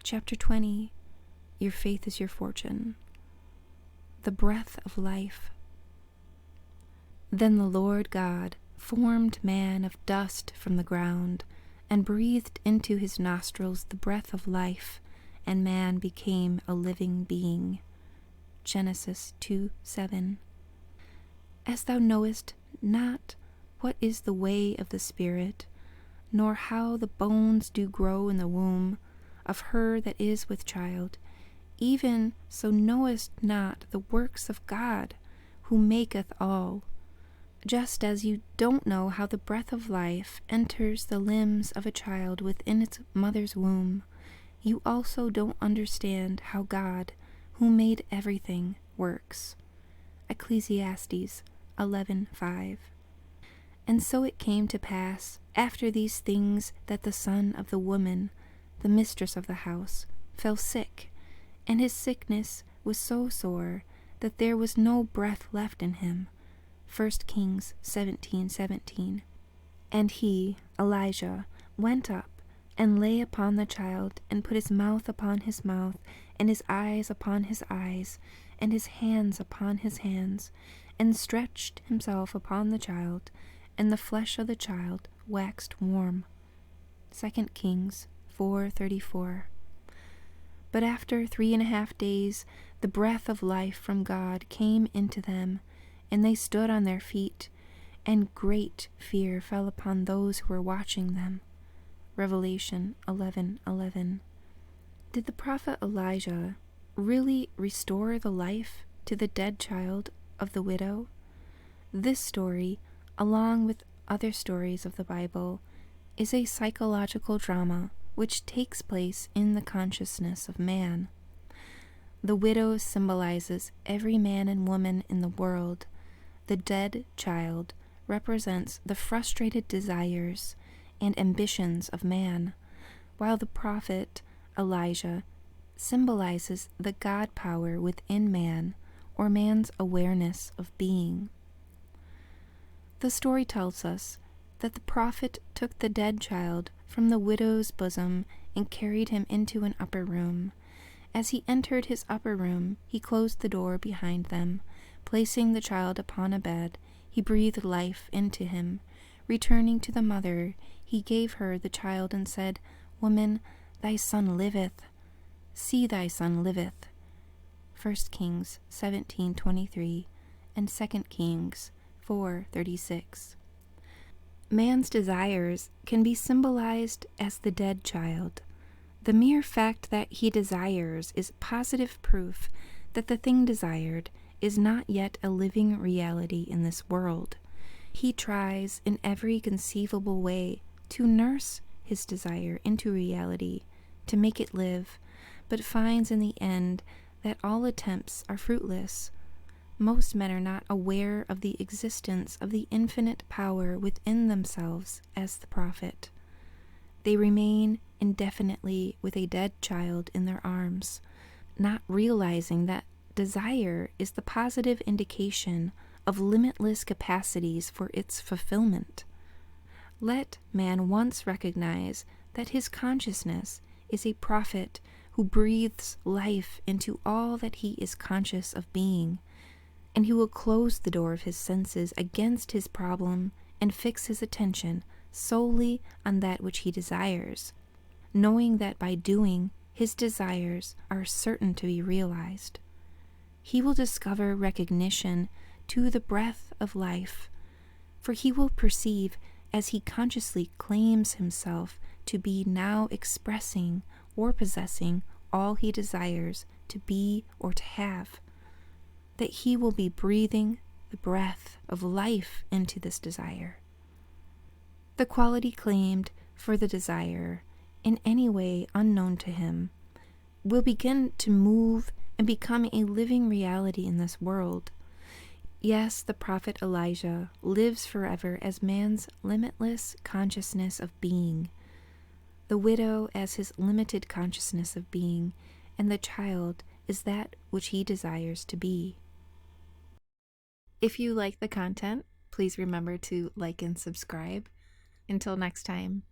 Chapter 20. Your faith is your fortune. The breath of life. Then the Lord God formed man of dust from the ground, and breathed into his nostrils the breath of life, and man became a living being. Genesis 2:7. As thou knowest not what is the way of the Spirit, nor how the bones do grow in the womb of her that is with child, even so knowest not the works of God, who maketh all. Just as you don't know how the breath of life enters the limbs of a child within its mother's womb, you also don't understand how God, who made everything, works. Ecclesiastes 11:5. And so it came to pass after these things that the son of the woman, the mistress of the house, fell sick, and his sickness was so sore that there was no breath left in him. 1 Kings 17:17. And he, Elijah, went up and lay upon the child, and put his mouth upon his mouth, and his eyes upon his eyes, and his hands upon his hands, and stretched himself upon the child, and the flesh of the child waxed warm. 2 Kings 4:34. But after 3.5 days the breath of life from God came into them, and they stood on their feet, and great fear fell upon those who were watching them. Revelation 11:11. Did the prophet Elijah really restore the life to the dead child of the widow? This story, along with other stories of the Bible, is a psychological drama which takes place in the consciousness of man. The widow symbolizes every man and woman in the world. The dead child represents the frustrated desires and ambitions of man, while the prophet Elijah symbolizes the God power within man, or man's awareness of being. The story tells us that the prophet took the dead child from the widow's bosom and carried him into an upper room. As he entered his upper room, he closed the door behind them. Placing the child upon a bed, he breathed life into him. Returning to the mother, he gave her the child and said, "Woman, thy son liveth. See, thy son liveth." 1 Kings 17:23 and 2 Kings 4:36. Man's desires can be symbolized as the dead child. The mere fact that he desires is positive proof that the thing desired is not yet a living reality in this world. He tries in every conceivable way to nurse his desire into reality, to make it live, but finds in the end that all attempts are fruitless. Most men are not aware of the existence of the infinite power within themselves as the prophet. They remain indefinitely with a dead child in their arms, not realizing that desire is the positive indication of limitless capacities for its fulfillment. Let man once recognize that his consciousness is a prophet who breathes life into all that he is conscious of being, and he will close the door of his senses against his problem and fix his attention solely on that which he desires, knowing that by doing, his desires are certain to be realized. He will discover recognition to the breath of life, for he will perceive as he consciously claims himself to be now expressing or possessing all he desires to be or to have, that he will be breathing the breath of life into this desire. The quality claimed for the desire, in any way unknown to him, will begin to move and become a living reality in this world. Yes, the prophet Elijah lives forever as man's limitless consciousness of being, the widow as his limited consciousness of being, and the child is that which he desires to be. If you like the content, please remember to like and subscribe. Until next time.